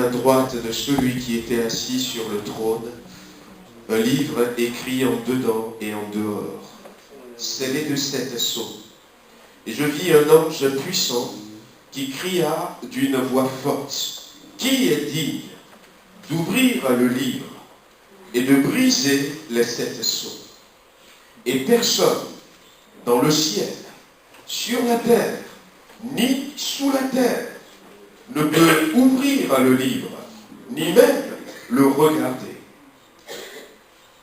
main droite de celui qui était assis sur le trône un livre écrit en dedans et en dehors, scellé de 7 sceaux. Et je vis un ange puissant qui cria d'une voix forte, « Qui est digne d'ouvrir le livre et de briser les 7 sceaux ?» Et personne dans le ciel, sur la terre, ni sous la terre, ne peut ouvrir le livre, ni même le regarder.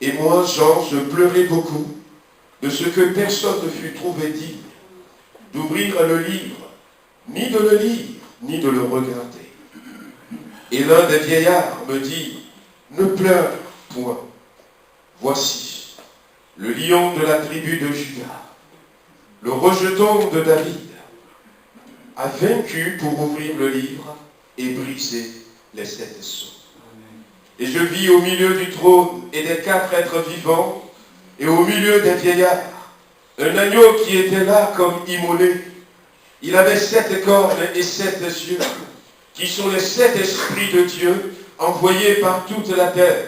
Et moi, Jean, je pleurais beaucoup de ce que personne ne fut trouvé digne d'ouvrir le livre, ni de le lire, ni de le regarder. Et l'un des vieillards me dit, « Ne pleure point. Voici, le lion de la tribu de Juda, le rejeton de David, a vaincu pour ouvrir le livre et briser les 7 sceaux. » Et je vis au milieu du trône et des 4 êtres vivants, et au milieu des vieillards, un agneau qui était là comme immolé. Il avait 7 cornes et 7 yeux, qui sont les 7 esprits de Dieu envoyés par toute la terre.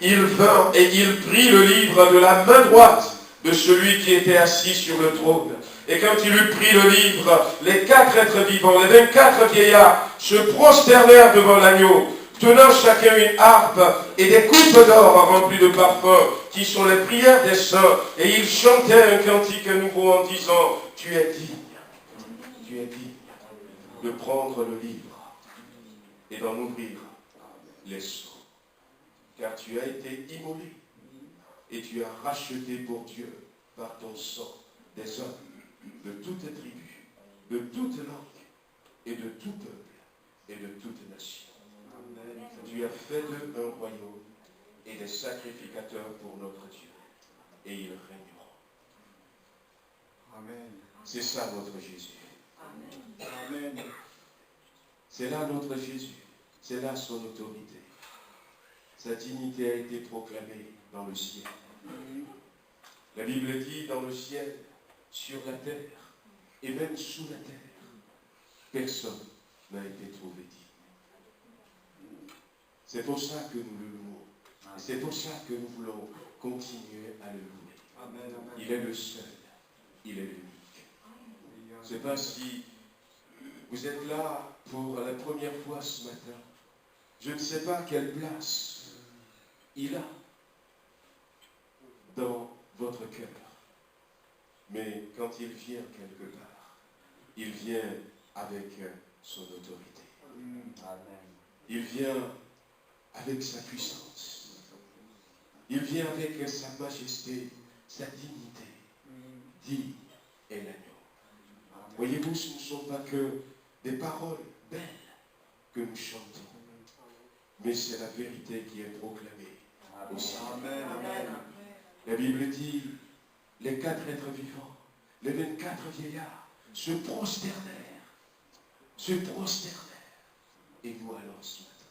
Il vint et il prit le livre de la main droite de celui qui était assis sur le trône. Et quand il eut pris le livre, les 4 êtres vivants, les 24 vieillards, se prosternèrent devant l'agneau, tenant chacun une harpe et des coupes d'or remplies de parfums, qui sont les prières des saints. Et ils chantaient un cantique nouveau en disant, « Tu es digne de prendre le livre et d'en ouvrir les sceaux, car tu as été immolé et tu as racheté pour Dieu par ton sang des hommes de toutes tribus, de toutes langues et de tout peuple et de toute nation. Tu as fait d'eux un royaume et des sacrificateurs pour notre Dieu, et ils régneront. » Amen. C'est ça notre Jésus. Amen. C'est là notre Jésus. C'est là son autorité. Sa dignité a été proclamée dans le ciel. La Bible dit dans le ciel, sur la terre, et même sous la terre, personne n'a été trouvé digne. C'est pour ça que nous le louons. C'est pour ça que nous voulons continuer à le louer. Amen. Il est le seul. Il est l'unique. Je ne sais pas si vous êtes là pour la première fois ce matin. Je ne sais pas quelle place il a dans votre cœur. Mais quand il vient quelque part, il vient avec son autorité. Il vient avec sa puissance. Il vient avec sa majesté, sa dignité. Digne est l'agneau. Voyez-vous, ce ne sont pas que des paroles belles que nous chantons, mais c'est la vérité qui est proclamée aussi. Amen. La Bible dit, les 4 êtres vivants, les 24 vieillards se prosternèrent. Et nous alors ce matin,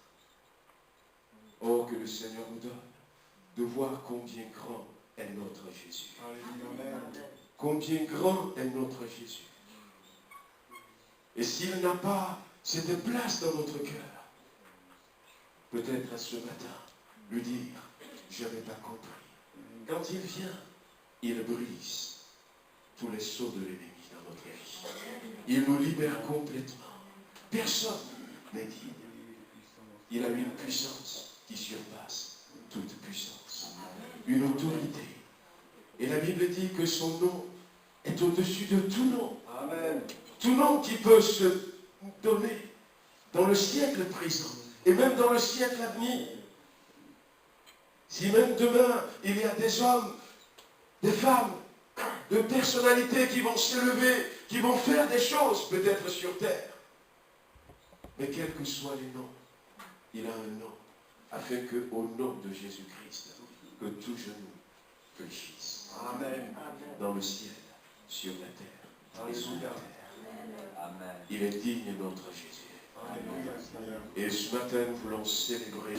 oh, que le Seigneur nous donne de voir combien grand est notre Jésus. Amen. Combien grand est notre Jésus. Et s'il n'a pas cette place dans notre cœur, peut-être à ce matin, lui dire, je n'avais pas compris. Quand il vient, il brise tous les sceaux de l'ennemi dans notre vie. Il nous libère complètement. Personne n'est digne. Il a une puissance qui surpasse toute puissance. Une autorité. Et la Bible dit que son nom est au-dessus de tout nom. Amen. Tout nom qui peut se donner dans le siècle présent et même dans le siècle à venir. Si même demain, il y a des hommes, des femmes, de personnalités qui vont s'élever, qui vont faire des choses peut-être sur terre. Mais quels que soient les noms, il a un nom, afin que au nom de Jésus-Christ, que tout genou fléchisse. Amen. Dans le ciel, sur la terre et sous la terre. Amen. Il est digne notre Jésus. Amen. Et ce matin, nous voulons célébrer.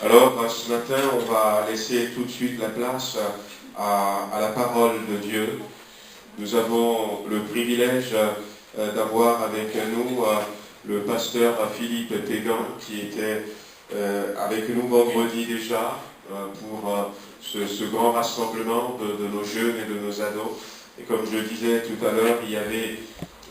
Alors, ce matin, on va laisser tout de suite la place à la parole de Dieu. Nous avons le privilège d'avoir avec nous le pasteur Philippe Tégan, qui était avec nous vendredi déjà pour ce grand rassemblement de nos jeunes et de nos ados. Et comme je le disais tout à l'heure, il y avait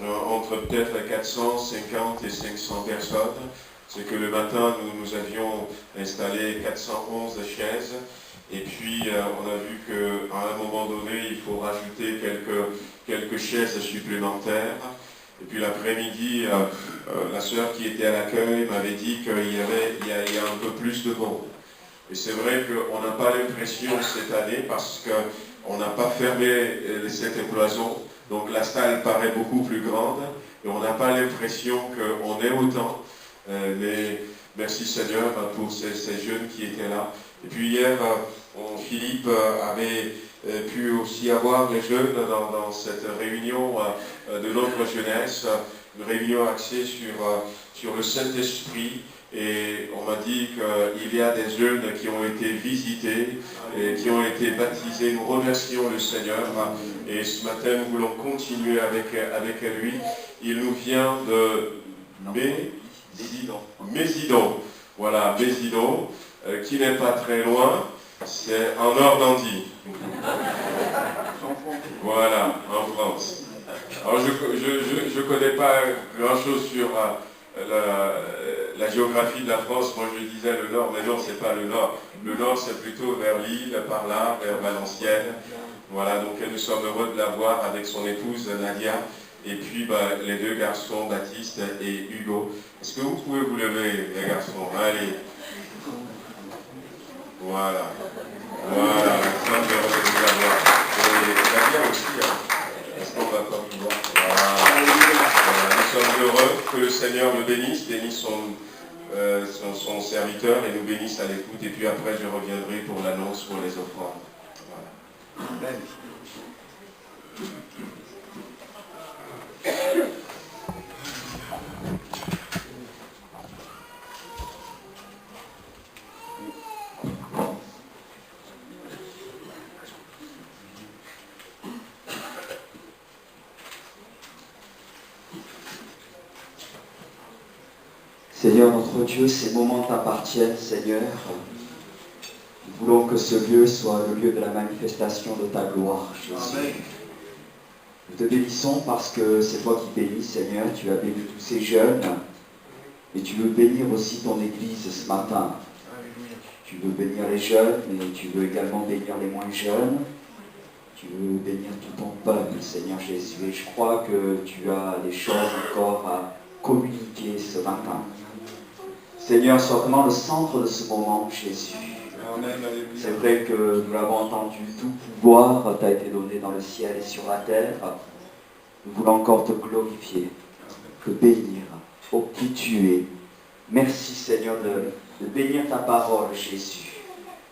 entre peut-être 450 et 500 personnes. C'est que le matin, nous avions installé 411 chaises. Et puis, on a vu qu'à un moment donné, il faut rajouter quelques chaises supplémentaires. Et puis l'après-midi, la sœur qui était à l'accueil m'avait dit qu'il y a un peu plus de monde. Et c'est vrai qu'on n'a pas l'impression cette année parce qu'on n'a pas fermé les 7 cloisons. Donc la salle paraît beaucoup plus grande et on n'a pas l'impression qu'on est autant. Mais merci Seigneur pour ces jeunes qui étaient là. Et puis hier, Philippe avait pu aussi avoir les jeunes dans cette réunion de notre jeunesse, une réunion axée sur le Saint-Esprit. Et on m'a dit qu'il y a des jeunes qui ont été visités et qui ont été baptisés. Nous remercions le Seigneur. Et ce matin, nous voulons continuer avec lui. Il nous vient de Mésidon. Voilà, Mésidon, qui n'est pas très loin. C'est en Normandie. Voilà, en France. Alors je ne connais pas grand-chose sur la géographie de la France. Moi je disais le nord, mais non, c'est pas le nord. Le nord c'est plutôt vers Lille, par là, vers Valenciennes. Voilà, donc nous sommes heureux de la voir avec son épouse Nadia. Et puis les 2 garçons, Baptiste et Hugo. Est-ce que vous pouvez vous lever, les garçons? Allez. Voilà. Voilà, nous sommes heureux de vous avoir. Et Nadia aussi, est-ce qu'on va comme il va? Voilà. Nous sommes heureux que le Seigneur le bénisse son serviteur et nous bénisse à l'écoute. Et puis après, je reviendrai pour l'annonce pour les offrandes. Voilà. Amen. Seigneur notre Dieu, ces moments t'appartiennent, Seigneur. Nous voulons que ce lieu soit le lieu de la manifestation de ta gloire, Jésus. Amen. Nous te bénissons parce que c'est toi qui bénis, Seigneur. Tu as béni tous ces jeunes et tu veux bénir aussi ton Église ce matin. Tu veux bénir les jeunes, mais tu veux également bénir les moins jeunes. Tu veux bénir tout ton peuple, Seigneur Jésus. Et je crois que tu as des choses encore à communiquer ce matin. Seigneur, sois vraiment le centre de ce moment, Jésus. C'est vrai que nous l'avons entendu, tout pouvoir t'a été donné dans le ciel et sur la terre. Nous voulons encore te glorifier, te bénir, ô qui tu es. Merci Seigneur de bénir ta parole, Jésus.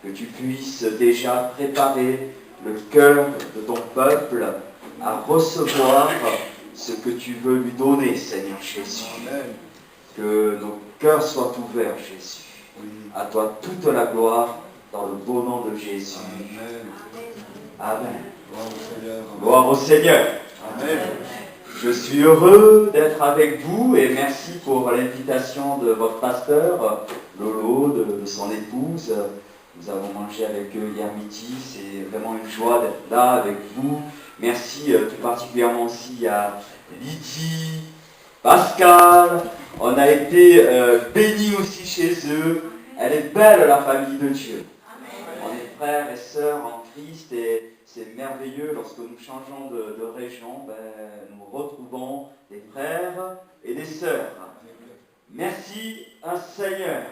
Que tu puisses déjà préparer le cœur de ton peuple à recevoir ce que tu veux lui donner, Seigneur Jésus. Que nos cœurs soient ouverts, Jésus. À toi toute la gloire, dans le beau nom de Jésus. Amen. Gloire au Seigneur. Amen. Je suis heureux d'être avec vous et merci pour l'invitation de votre pasteur, Lolo, de son épouse. Nous avons mangé avec eux hier midi. C'est vraiment une joie d'être là avec vous. Merci tout particulièrement aussi à Lydie, Pascal. On a été bénis aussi chez eux. Elle est belle, la famille de Dieu. On est frères et sœurs en Christ et c'est merveilleux lorsque nous changeons de région. Nous retrouvons des frères et des sœurs. Merci un Seigneur.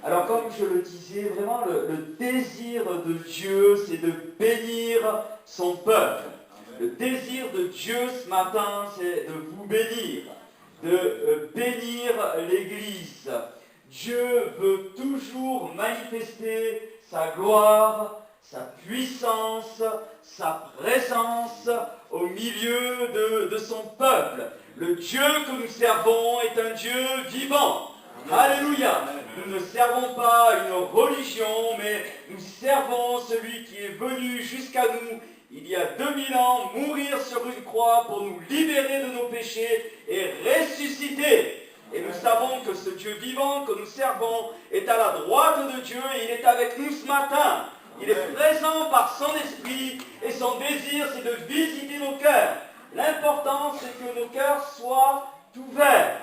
Alors comme je le disais, vraiment le désir de Dieu, c'est de bénir son peuple. Le désir de Dieu ce matin, c'est de vous bénir, de bénir l'Église. Dieu veut toujours manifester sa gloire, sa puissance, sa présence au milieu de son peuple. Le Dieu que nous servons est un Dieu vivant. Alléluia. Nous ne servons pas une religion, mais nous servons celui qui est venu jusqu'à nous il y a 2000 ans, mourir sur une croix pour nous libérer de nos péchés et ressusciter Et nous savons que ce Dieu vivant que nous servons est à la droite de Dieu et il est avec nous ce matin. Il est présent par son esprit et son désir, c'est de visiter nos cœurs. L'important, c'est que nos cœurs soient ouverts.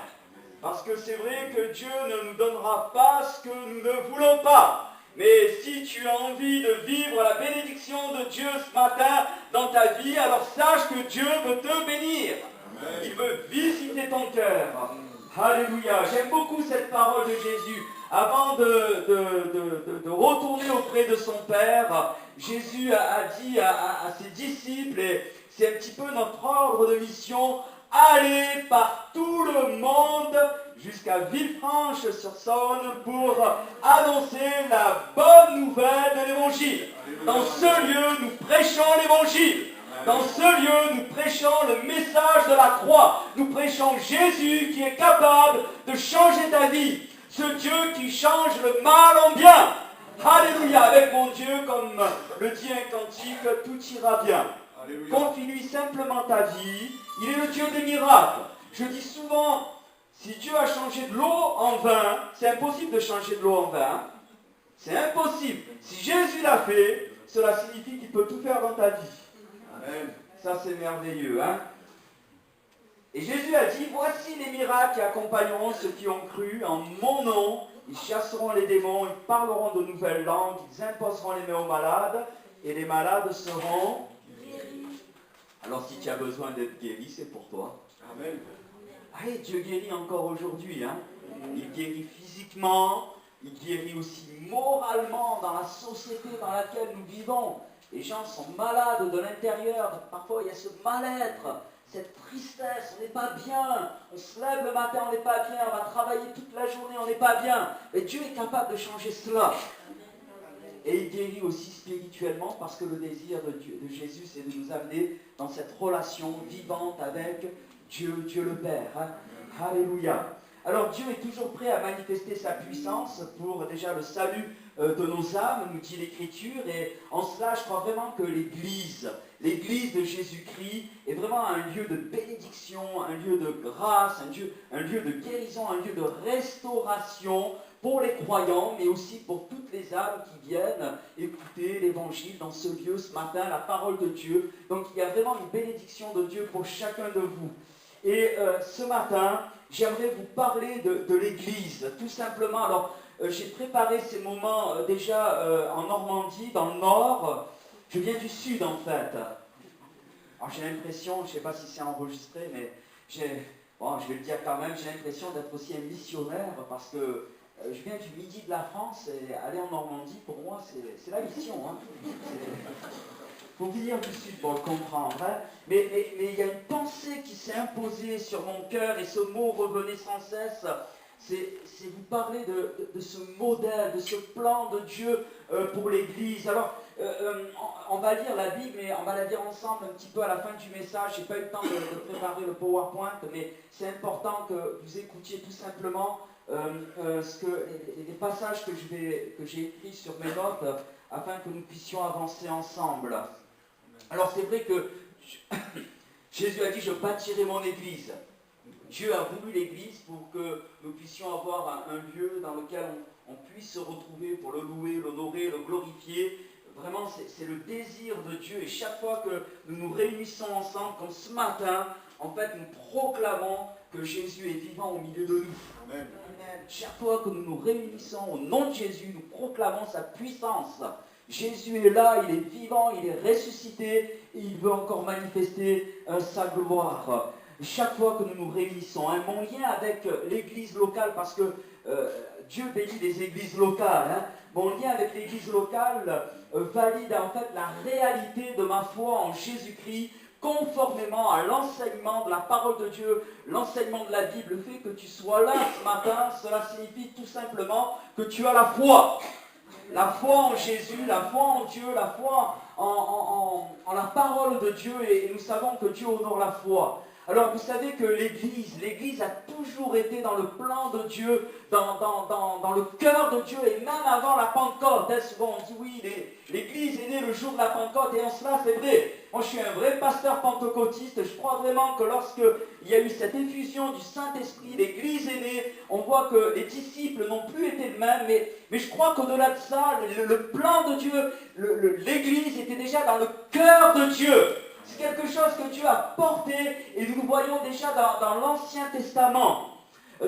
Parce que c'est vrai que Dieu ne nous donnera pas ce que nous ne voulons pas. Mais si tu as envie de vivre la bénédiction de Dieu ce matin dans ta vie, alors sache que Dieu veut te bénir. Amen. Il veut visiter ton cœur. Alléluia. J'aime beaucoup cette parole de Jésus. Avant de retourner auprès de son Père, Jésus a dit à ses disciples, et c'est un petit peu notre ordre de mission, allez par tout le monde jusqu'à Villefranche-sur-Saône pour annoncer la bonne nouvelle de l'Évangile. Dans ce lieu, nous prêchons l'Évangile. Dans ce lieu, nous prêchons le message de la croix. Nous prêchons Jésus qui est capable de changer ta vie. Ce Dieu qui change le mal en bien. Alléluia. Avec mon Dieu, comme le dit un cantique, tout ira bien. Confie-lui simplement ta vie. Il est le Dieu des miracles. Je dis souvent, si Dieu a changé de l'eau en vin, c'est impossible de changer de l'eau en vin. C'est impossible. Si Jésus l'a fait, cela signifie qu'il peut tout faire dans ta vie. Amen. Ça, c'est merveilleux, hein? Et Jésus a dit, voici les miracles qui accompagneront ceux qui ont cru en mon nom. Ils chasseront les démons, ils parleront de nouvelles langues, ils imposeront les mains aux malades, et les malades seront guéris. Alors si tu as besoin d'être guéri, c'est pour toi. Amen. Allez, Dieu guérit encore aujourd'hui, hein? Il guérit physiquement, il guérit aussi moralement dans la société dans laquelle nous vivons. Les gens sont malades de l'intérieur, parfois il y a ce mal-être, cette tristesse, on n'est pas bien, on se lève le matin, on n'est pas bien, on va travailler toute la journée, on n'est pas bien. Mais Dieu est capable de changer cela. Et il guérit aussi spirituellement parce que le désir de Jésus, c'est de nous amener dans cette relation vivante avec Dieu le Père. Hein? Alléluia. Alors Dieu est toujours prêt à manifester sa puissance pour déjà le salut de nos âmes, nous dit l'Écriture, et en cela je crois vraiment que l'Église de Jésus-Christ est vraiment un lieu de bénédiction, un lieu de grâce, un lieu de guérison, un lieu de restauration pour les croyants, mais aussi pour toutes les âmes qui viennent écouter l'Évangile dans ce lieu ce matin, la parole de Dieu. Donc il y a vraiment une bénédiction de Dieu pour chacun de vous. Et ce matin, j'aimerais vous parler de l'Église, tout simplement. Alors, j'ai préparé ces moments déjà en Normandie, dans le Nord. Je viens du Sud, en fait. Alors, j'ai l'impression, je ne sais pas si c'est enregistré, mais je vais le dire quand même, j'ai l'impression d'être aussi un missionnaire, parce que je viens du midi de la France, et aller en Normandie, pour moi, c'est la mission. Hein. Pour venir du Sud, bon, on comprend, hein? Mais il y a une pensée qui s'est imposée sur mon cœur, et ce mot revenait sans cesse, c'est vous parler de ce modèle, de ce plan de Dieu pour l'Église. Alors, on va lire la Bible, mais on va la lire ensemble un petit peu à la fin du message. Je n'ai pas eu le temps de préparer le PowerPoint, mais c'est important que vous écoutiez tout simplement les passages que j'ai écrits sur mes notes, afin que nous puissions avancer ensemble. Alors c'est vrai que Jésus a dit, je bâtirai mon Église. Dieu a voulu l'Église pour que nous puissions avoir un lieu dans lequel on puisse se retrouver pour le louer, l'honorer, le glorifier. Vraiment, c'est le désir de Dieu. Et chaque fois que nous nous réunissons ensemble, comme ce matin, en fait, nous proclamons que Jésus est vivant au milieu de nous. Amen. Chaque fois que nous nous réunissons au nom de Jésus, nous proclamons sa puissance. Jésus est là, il est vivant, il est ressuscité, et il veut encore manifester sa gloire. Chaque fois que nous nous réunissons, hein, mon lien avec l'église locale, parce que Dieu bénit les églises locales, hein, mon lien avec l'église locale valide en fait la réalité de ma foi en Jésus-Christ, conformément à l'enseignement de la parole de Dieu, l'enseignement de la Bible. Le fait que tu sois là ce matin, cela signifie tout simplement que tu as la foi. La foi en Jésus, la foi en Dieu, la foi en la parole de Dieu, et nous savons que Dieu honore la foi. Alors vous savez que l'Église a toujours été dans le plan de Dieu, dans le cœur de Dieu, et même avant la Pentecôte. Souvent on dit oui, l'Église est née le jour de la Pentecôte, et en cela c'est vrai. moi je suis un vrai pasteur pentecôtiste, je crois vraiment que lorsqu'il y a eu cette effusion du Saint-Esprit, l'Église est née, on voit que les disciples n'ont plus été les mêmes, mais je crois qu'au-delà de ça, le plan de Dieu, l'Église était déjà dans le cœur de Dieu. C'est quelque chose que Dieu a porté et nous le voyons déjà dans l'Ancien Testament.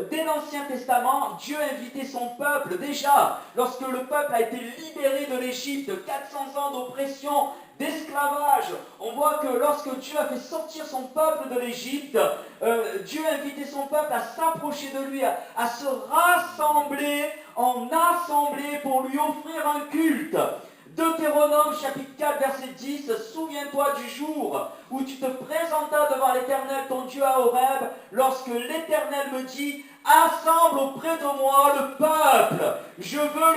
Dès l'Ancien Testament, Dieu invitait son peuple déjà, lorsque le peuple a été libéré de l'Égypte, 400 ans d'oppression, d'esclavage. On voit que lorsque Dieu a fait sortir son peuple de l'Égypte, Dieu a invité son peuple à s'approcher de lui, à se rassembler en assemblée pour lui offrir un culte. Deutéronome chapitre 4 verset 10, souviens-toi du jour où tu te présentas devant l'Éternel ton Dieu à Horeb, lorsque l'Éternel me dit, assemble auprès de moi le peuple, je veux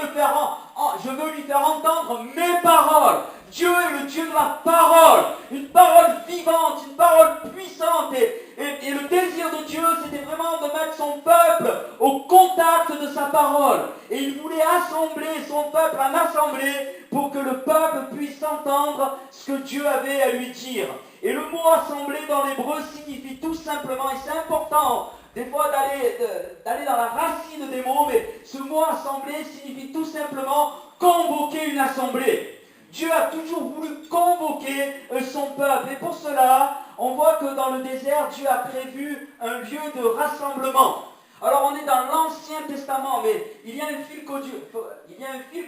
lui faire entendre mes paroles. Dieu est le Dieu de la parole, une parole vivante, une parole puissante, et le désir de Dieu, c'était vraiment de mettre son peuple au contact de sa parole. Et il voulait assembler son peuple en assemblée pour que le peuple puisse entendre ce que Dieu avait à lui dire. Et le mot assemblée dans l'hébreu signifie tout simplement, et c'est important des fois d'aller dans la racine des mots, mais ce mot assemblée signifie tout simplement convoquer une assemblée. Dieu a toujours voulu convoquer son peuple. Et pour cela, on voit que dans le désert, Dieu a prévu un lieu de rassemblement. Alors on est dans l'Ancien Testament, mais il y a un fil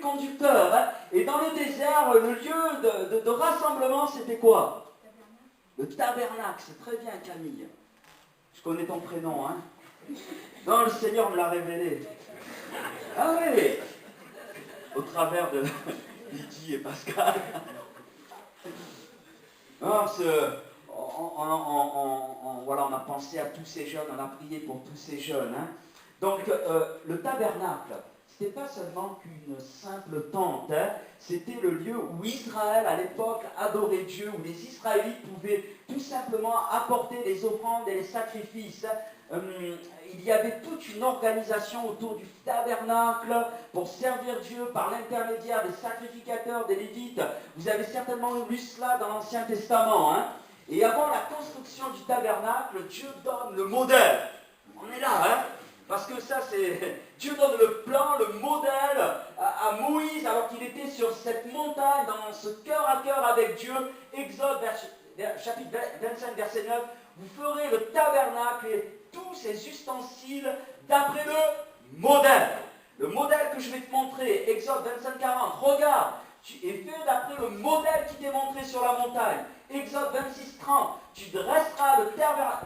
conducteur. Hein, et dans le désert, le lieu de rassemblement, c'était quoi? Le tabernacle. C'est très bien, Camille. Je connais ton prénom. Hein. Non, le Seigneur me l'a révélé. Ah oui, au travers de Lydie et Pascal. Non, voilà, on a pensé à tous ces jeunes, on a prié pour tous ces jeunes. Hein. Donc, le tabernacle, ce n'était pas seulement qu'une simple tente, hein, c'était le lieu où Israël, à l'époque, adorait Dieu, où les Israélites pouvaient tout simplement apporter les offrandes et les sacrifices. Il y avait toute une organisation autour du tabernacle pour servir Dieu par l'intermédiaire des sacrificateurs, des Lévites. Vous avez certainement lu cela dans l'Ancien Testament. Hein. Et avant la construction du tabernacle, Dieu donne le modèle. On est là, hein, parce que ça, c'est... Dieu donne le plan, le modèle à Moïse, alors qu'il était sur cette montagne, dans ce cœur à cœur avec Dieu. Exode, chapitre 25, verset 9. Vous ferez le tabernacle et tous ses ustensiles d'après le modèle. Le modèle que je vais te montrer, Exode 25, 40. Regarde, et fais d'après le modèle qui t'est montré sur la montagne. Exode 26, 30. Tu dresseras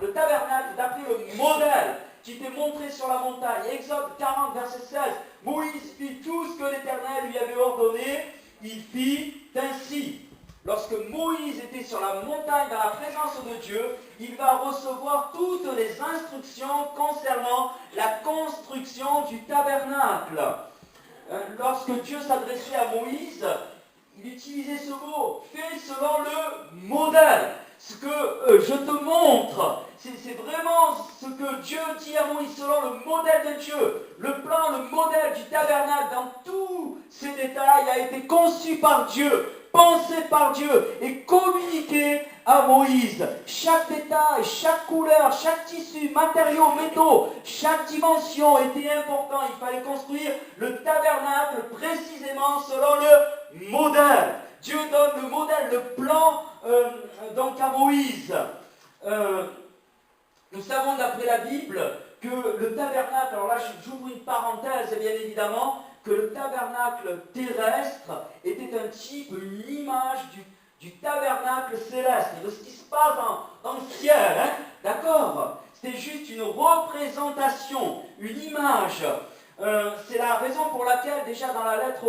le tabernacle d'après le modèle qui t'est montré sur la montagne. Exode 40, verset 16. Moïse fit tout ce que l'Éternel lui avait ordonné. Il fit ainsi. Lorsque Moïse était sur la montagne dans la présence de Dieu, il va recevoir toutes les instructions concernant la construction du tabernacle. Lorsque Dieu s'adressait à Moïse, il utilisait ce mot, fais selon le modèle. Ce que je te montre, c'est vraiment ce que Dieu dit à Moïse selon le modèle de Dieu. Le plan, le modèle du tabernacle dans tous ses détails a été conçu par Dieu, pensé par Dieu et communiqué à Moïse. Chaque détail, chaque couleur, chaque tissu, matériaux, métaux, chaque dimension était important. Il fallait construire le tabernacle précisément selon le modèle. Dieu donne le modèle, le plan donc à Moïse. Nous savons d'après la Bible que le tabernacle, alors là j'ouvre une parenthèse bien évidemment, que le tabernacle terrestre était un type, une image du tabernacle céleste, de ce qui se passe dans le ciel, hein, d'accord? C'était juste une représentation, une image. C'est la raison pour laquelle déjà dans la lettre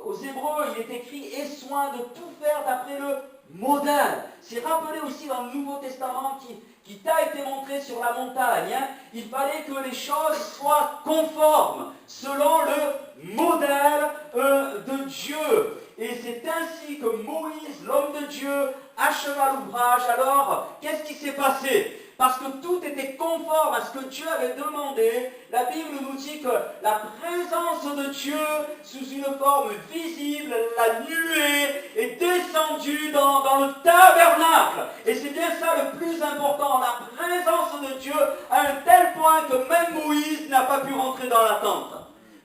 aux Hébreux, il est écrit « Aie soin de tout faire d'après le modèle ». C'est rappelé aussi dans le Nouveau Testament qui t'a été montré sur la montagne. Hein. Il fallait que les choses soient conformes selon le modèle de Dieu. Et c'est ainsi que Moïse, l'homme de Dieu, acheva l'ouvrage. Alors, qu'est-ce qui s'est passé? Parce que tout était conforme à ce que Dieu avait demandé, la Bible nous dit que la présence de Dieu, sous une forme visible, la nuée, est descendue dans le tabernacle. Et c'est bien ça le plus important, la présence de Dieu à un tel point que même Moïse n'a pas pu rentrer dans la tente.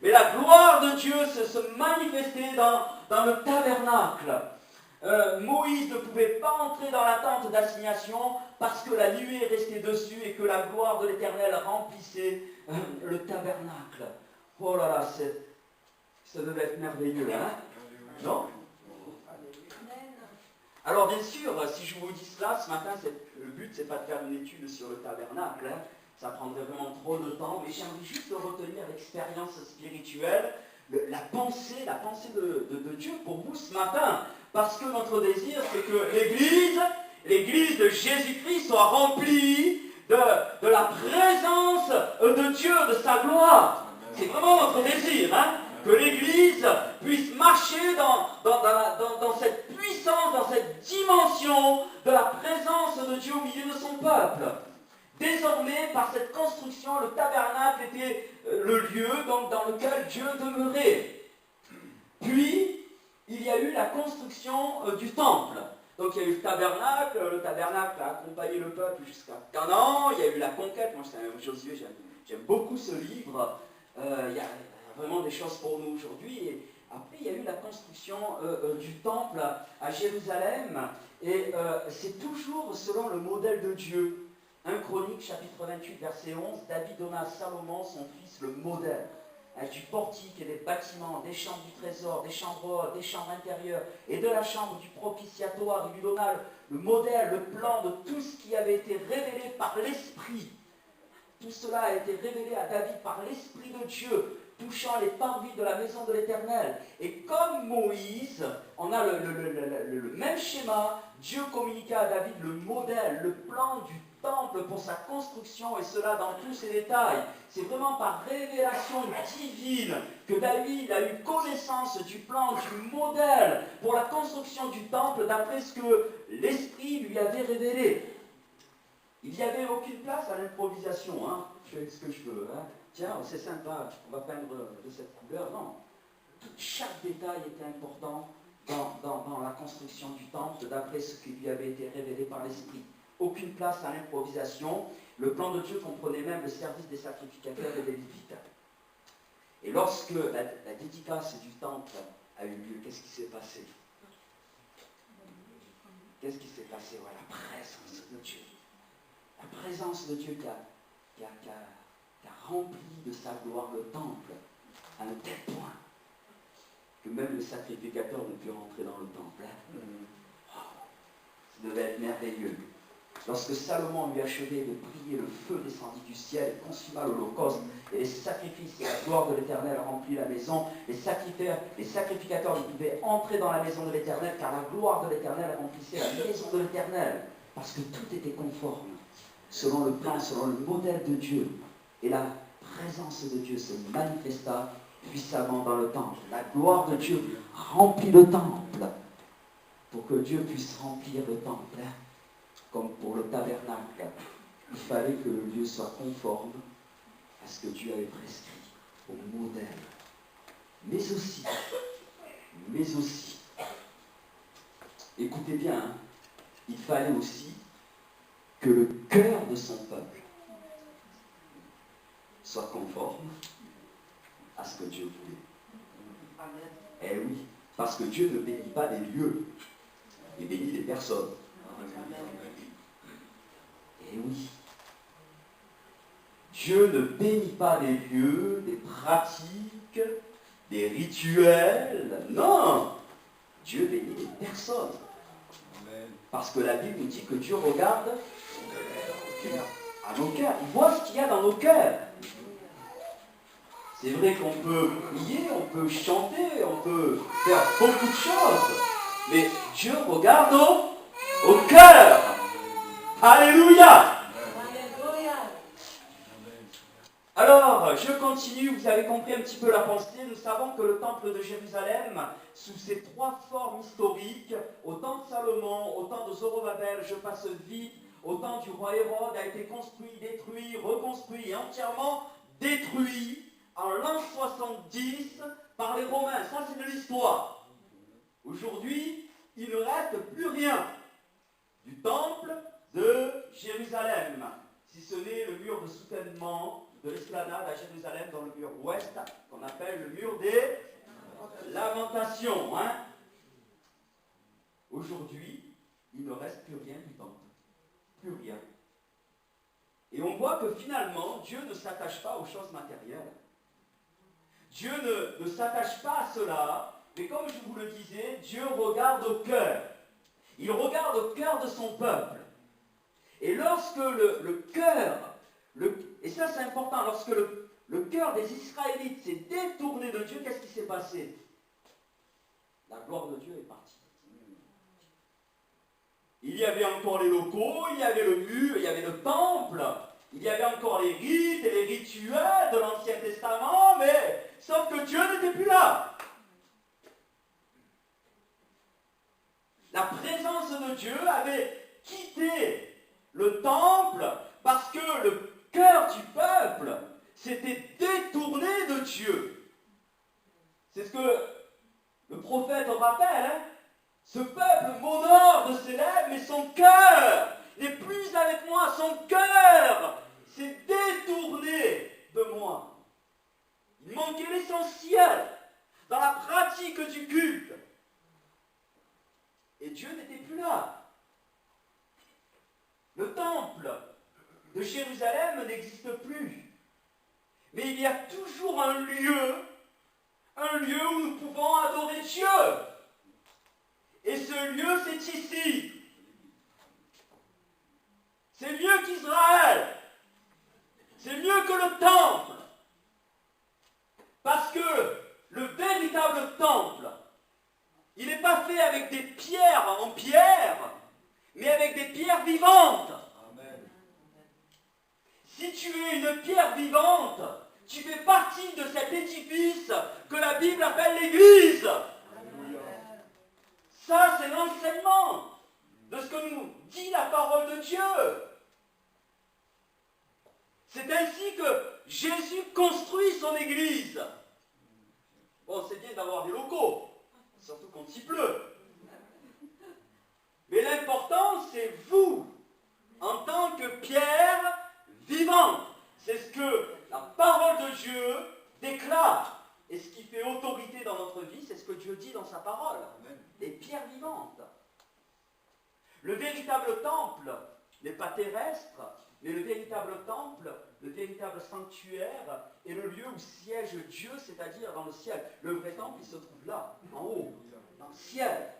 Mais la gloire de Dieu se manifestait dans le tabernacle. Moïse ne pouvait pas entrer dans la tente d'assignation parce que la nuée restait dessus et que la gloire de l'Éternel remplissait le tabernacle. Oh là là, ça devait être merveilleux, hein? Non? Alors bien sûr, si je vous dis cela ce matin, le but c'est pas de faire une étude sur le tabernacle, hein? Ça prendrait vraiment trop de temps, mais j'aimerais juste retenir l'expérience spirituelle, la pensée de Dieu pour vous ce matin. Parce que notre désir, c'est que l'Église de Jésus-Christ soit remplie de la présence de Dieu, de sa gloire. C'est vraiment notre désir, hein, que l'Église puisse marcher dans cette puissance, dans cette dimension de la présence de Dieu au milieu de son peuple. Désormais, par cette construction, le tabernacle était le lieu dans lequel Dieu demeurait. Puis, il y a eu la construction du temple. Donc il y a eu le tabernacle a accompagné le peuple jusqu'à Canaan, il y a eu la conquête. Moi, Josué, j'aime beaucoup ce livre. Il y a vraiment des choses pour nous aujourd'hui. Et après, il y a eu la construction du temple à Jérusalem. Et c'est toujours selon le modèle de Dieu. 1 Chronique, chapitre 28, verset 11, David donna à Salomon, son fils, le modèle. Du portique et des bâtiments, des chambres du trésor, des chambres hautes, des chambres intérieures et de la chambre du propitiatoire. Il lui donna le modèle, le plan de tout ce qui avait été révélé par l'Esprit. Tout cela a été révélé à David par l'Esprit de Dieu, touchant les parvis de la maison de l'Éternel. Et comme Moïse, on a le même schéma. Dieu communiqua à David le modèle, le plan du temple pour sa construction, et cela dans tous ses détails. C'est vraiment par révélation divine que David a eu connaissance du plan, du modèle pour la construction du temple d'après ce que l'Esprit lui avait révélé. Il n'y avait aucune place à l'improvisation. Hein. Je fais ce que je veux. Hein. Tiens, c'est sympa, on va peindre de cette couleur. Non. Chaque détail était important dans la construction du temple d'après ce qui lui avait été révélé par l'Esprit. Aucune place à l'improvisation. Le plan de Dieu comprenait même le service des sacrificateurs et des Lévites. Et lorsque la dédicace du temple a eu lieu, qu'est-ce qui s'est passé? Qu'est-ce qui s'est passé? Ouais, la présence de Dieu. La présence de Dieu qui a rempli de sa gloire le temple à un tel point que même le sacrificateur ne put rentrer dans le temple. Oh, ça devait être merveilleux. Lorsque Salomon eut achevé de prier, le feu descendit du ciel et consuma l'holocauste et les sacrifices, et la gloire de l'Éternel remplit la maison. Les sacrificateurs ne pouvaient entrer dans la maison de l'Éternel car la gloire de l'Éternel remplissait la maison de l'Éternel. Parce que tout était conforme, selon le plan, selon le modèle de Dieu. Et la présence de Dieu se manifesta puissamment dans le temple. La gloire de Dieu remplit le temple pour que Dieu puisse remplir le temple. Comme pour le tabernacle, il fallait que le lieu soit conforme à ce que Dieu avait prescrit, au modèle. Mais aussi, écoutez bien, hein, il fallait aussi que le cœur de son peuple soit conforme à ce que Dieu voulait. Eh oui, parce que Dieu ne bénit pas des lieux, il bénit des personnes. Et oui, Dieu ne bénit pas des lieux, des pratiques, des rituels. Non, Dieu bénit des personnes. Parce que la Bible nous dit que Dieu regarde à nos cœurs. Il voit ce qu'il y a dans nos cœurs. C'est vrai qu'on peut prier, on peut chanter, on peut faire beaucoup de choses. Mais Dieu regarde au cœur. Alléluia! Alors, je continue, vous avez compris un petit peu la pensée. Nous savons que le temple de Jérusalem, sous ses trois formes historiques, au temps de Salomon, au temps de Zorobabel, je passe vite, au temps du roi Hérode, a été construit, détruit, reconstruit et entièrement détruit en l'an 70 par les Romains. Ça, c'est de l'histoire. Aujourd'hui, il ne reste plus rien du temple de Jérusalem, si ce n'est le mur de soutènement de l'esplanade à Jérusalem dans le mur ouest, qu'on appelle le mur des Lamentations. Aujourd'hui, il ne reste plus rien du temple. Plus rien. Et on voit que finalement, Dieu ne s'attache pas aux choses matérielles. Dieu ne s'attache pas à cela, mais comme je vous le disais, Dieu regarde au cœur. Il regarde au cœur de son peuple. Et lorsque le cœur, et ça c'est important, lorsque le cœur des Israélites s'est détourné de Dieu, qu'est-ce qui s'est passé? La gloire de Dieu est partie. Il y avait encore les locaux, il y avait le mur, il y avait le temple, il y avait encore les rites et les rituels de l'Ancien Testament, mais sauf que Dieu n'était plus là. La présence de Dieu avait quitté le temple parce que le cœur du peuple s'était détourné de Dieu. C'est ce que le prophète rappelle. Ce peuple m'honore de ses lèvres, mais son cœur n'est plus avec moi. Son cœur s'est détourné de moi. Il manquait l'essentiel dans la pratique du culte. Et Dieu n'était plus là. Le temple de Jérusalem n'existe plus. Mais il y a toujours un lieu où nous pouvons adorer Dieu. Et ce lieu, c'est ici. C'est mieux qu'Israël. C'est mieux que le temple. Parce que le véritable temple, il n'est pas fait avec des pierres en pierre, mais avec des pierres vivantes. Amen. Si tu es une pierre vivante, tu fais partie de cet édifice que la Bible appelle l'Église. Ça, c'est l'enseignement de ce que nous dit la parole de Dieu. C'est ainsi que Jésus construit son Église. Bon, c'est bien d'avoir des locaux, surtout quand il pleut. Mais l'important, c'est vous, en tant que pierre vivante. C'est ce que la parole de Dieu déclare. Et ce qui fait autorité dans notre vie, c'est ce que Dieu dit dans sa parole. Les pierres vivantes. Le véritable temple n'est pas terrestre, mais le véritable temple, le véritable sanctuaire, est le lieu où siège Dieu, c'est-à-dire dans le ciel. Le vrai temple, il se trouve là, en haut, dans le ciel.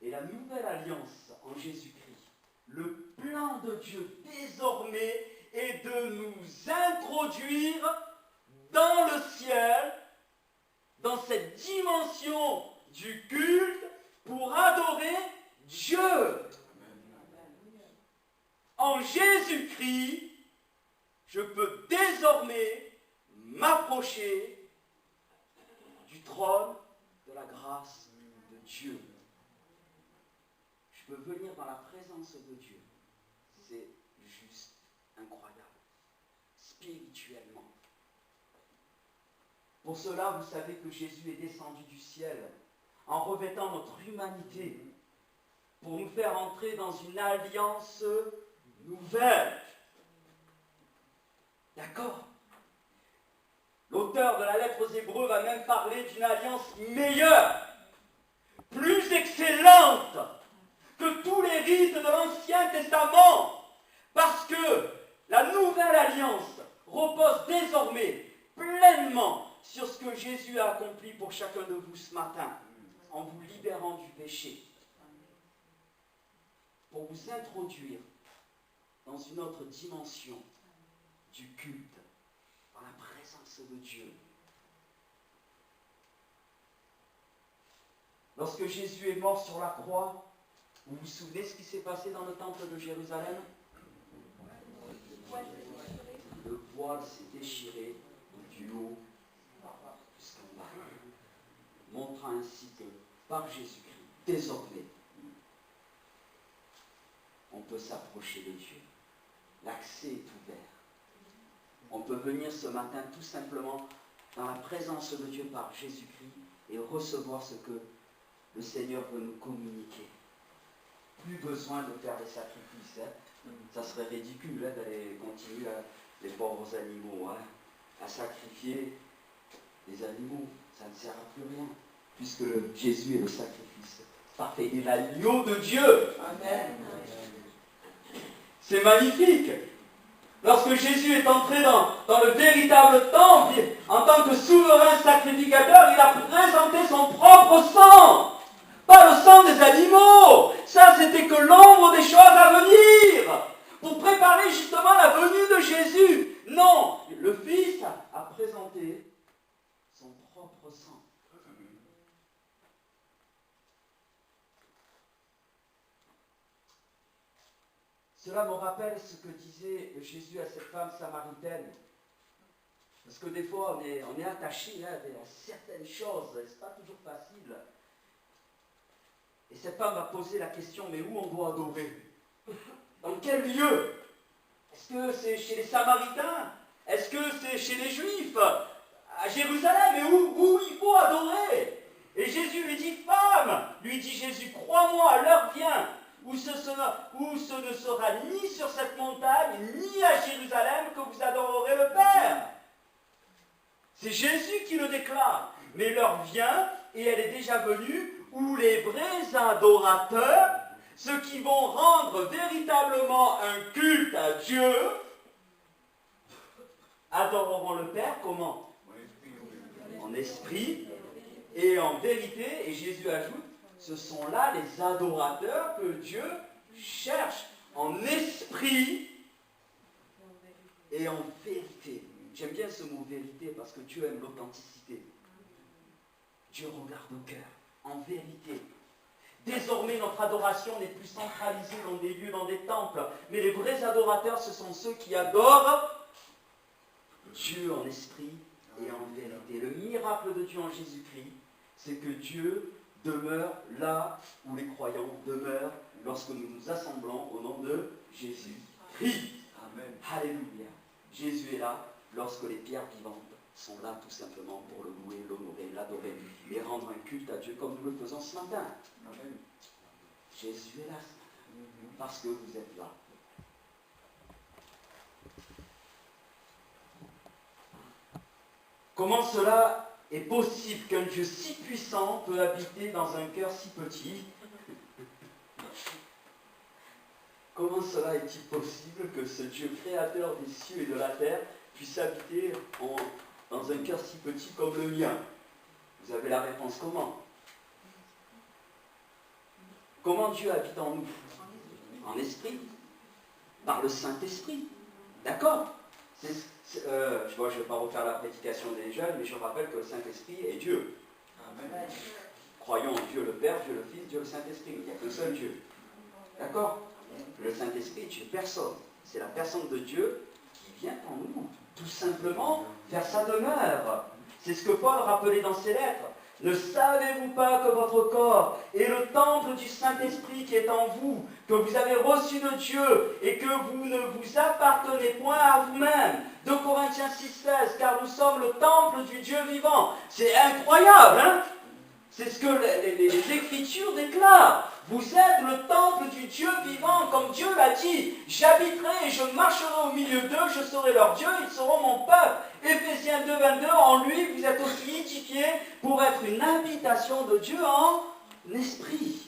Et la nouvelle alliance en Jésus-Christ, le plan de Dieu désormais est de nous introduire dans le ciel, dans cette dimension du culte, pour adorer Dieu. En Jésus-Christ, je peux désormais m'approcher du trône de la grâce de Dieu. Je peux venir dans la présence de Dieu. C'est juste incroyable, spirituellement. Pour cela, vous savez que Jésus est descendu du ciel en revêtant notre humanité pour nous faire entrer dans une alliance nouvelle. D'accord? L'auteur de la lettre aux Hébreux va même parler d'une alliance meilleure, plus excellente que tous les rites de l'Ancien Testament, parce que la nouvelle alliance repose désormais pleinement sur ce que Jésus a accompli pour chacun de vous ce matin, en vous libérant du péché, pour vous introduire dans une autre dimension du culte, dans la présence de Dieu. Lorsque Jésus est mort sur la croix, vous vous souvenez ce qui s'est passé dans le temple de Jérusalem? Le voile s'est déchiré du haut jusqu'en bas, montrant ainsi que par Jésus-Christ, désormais, on peut s'approcher de Dieu. L'accès est ouvert. On peut venir ce matin tout simplement dans la présence de Dieu par Jésus-Christ et recevoir ce que le Seigneur veut nous communiquer. Plus besoin de faire des sacrifices. Hein. Ça serait ridicule hein, d'aller continuer les pauvres animaux à sacrifier les animaux. Ça ne sert à plus rien, puisque Jésus est le sacrifice parfait. Il est l'agneau de Dieu. Amen. C'est magnifique. Lorsque Jésus est entré dans le véritable temple, en tant que souverain sacrificateur, il a présenté son propre sang. Pas le sang des animaux. Ça, c'était que l'ombre des choses à venir. Pour préparer justement la venue de Jésus. Non, le Fils a présenté son propre sang. Cela me rappelle ce que disait Jésus à cette femme samaritaine. Parce que des fois, on est attaché à certaines choses, c'est pas toujours facile. Et cette femme a posé la question, mais où on doit adorer? Dans quel lieu? Est-ce que c'est chez les Samaritains? Est-ce que c'est chez les Juifs? À Jérusalem? Mais où il faut adorer? Et Jésus lui dit, femme, lui dit Jésus, crois-moi, l'heure vient où ce ne sera ni sur cette montagne, ni à Jérusalem que vous adorerez le Père. C'est Jésus qui le déclare. Mais l'heure vient, et elle est déjà venue, où les vrais adorateurs, ceux qui vont rendre véritablement un culte à Dieu, adoreront le Père comment? En esprit et en vérité. Et Jésus ajoute, ce sont là les adorateurs que Dieu cherche en esprit et en vérité. J'aime bien ce mot vérité parce que Dieu aime l'authenticité. Dieu regarde au cœur, en vérité. Désormais, notre adoration n'est plus centralisée dans des lieux, dans des temples, mais les vrais adorateurs, ce sont ceux qui adorent Dieu en esprit et en vérité. Le miracle de Dieu en Jésus-Christ, c'est que Dieu demeure là où les croyants demeurent lorsque nous nous assemblons au nom de Jésus-Christ. Amen. Alléluia. Jésus est là lorsque les pierres vivantes sont là tout simplement pour le louer, l'honorer, l'adorer et rendre un culte à Dieu comme nous le faisons ce matin. Amen. Jésus est là ce matin parce que vous êtes là. Comment cela est possible qu'un Dieu si puissant peut habiter dans un cœur si petit? Comment cela est-il possible que ce Dieu créateur des cieux et de la terre puisse habiter dans un cœur si petit comme le mien? Vous avez la réponse comment? Comment Dieu habite en nous? En esprit, par le Saint-Esprit. D'accord? Je ne vais pas refaire la prédication des jeunes, mais je rappelle que le Saint-Esprit est Dieu. Amen. Croyons en Dieu le Père, Dieu le Fils, Dieu le Saint-Esprit. Il n'y a qu'un seul Dieu. D'accord? Le Saint-Esprit est une personne. C'est la personne de Dieu qui vient en nous, tout simplement faire sa demeure. C'est ce que Paul rappelait dans ses lettres. Ne savez-vous pas que votre corps est le temple du Saint-Esprit qui est en vous, que vous avez reçu de Dieu et que vous ne vous appartenez point à vous-même? 2 Corinthiens 6,16, car nous sommes le temple du Dieu vivant. C'est incroyable, hein? C'est ce que les Écritures déclarent. Vous êtes le temple du Dieu vivant, comme Dieu l'a dit. J'habiterai et je marcherai au milieu d'eux, je serai leur Dieu, ils seront mon peuple. Éphésiens 2,22, en lui, vous êtes aussi édifiés pour être une habitation de Dieu en esprit.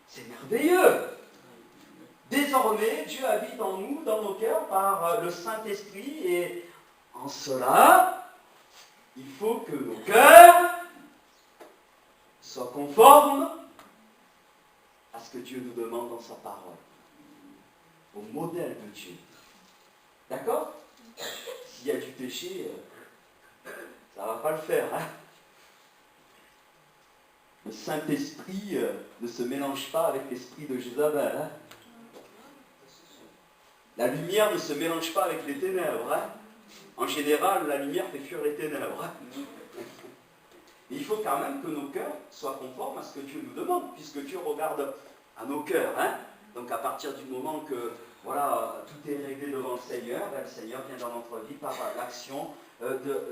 C'est merveilleux. Désormais, Dieu habite en nous, dans nos cœurs, par le Saint-Esprit, et en cela, il faut que nos cœurs soient conformes à ce que Dieu nous demande dans sa parole, au modèle de Dieu. D'accord? S'il y a du péché, ça ne va pas le faire. Hein? Le Saint-Esprit ne se mélange pas avec l'esprit de Jézabel. Hein? La lumière ne se mélange pas avec les ténèbres. Hein? En général, la lumière fait fuir les ténèbres. Hein? Et il faut quand même que nos cœurs soient conformes à ce que Dieu nous demande, puisque Dieu regarde à nos cœurs. Hein? Donc à partir du moment que voilà, tout est réglé devant le Seigneur, ben, le Seigneur vient dans notre vie par l'action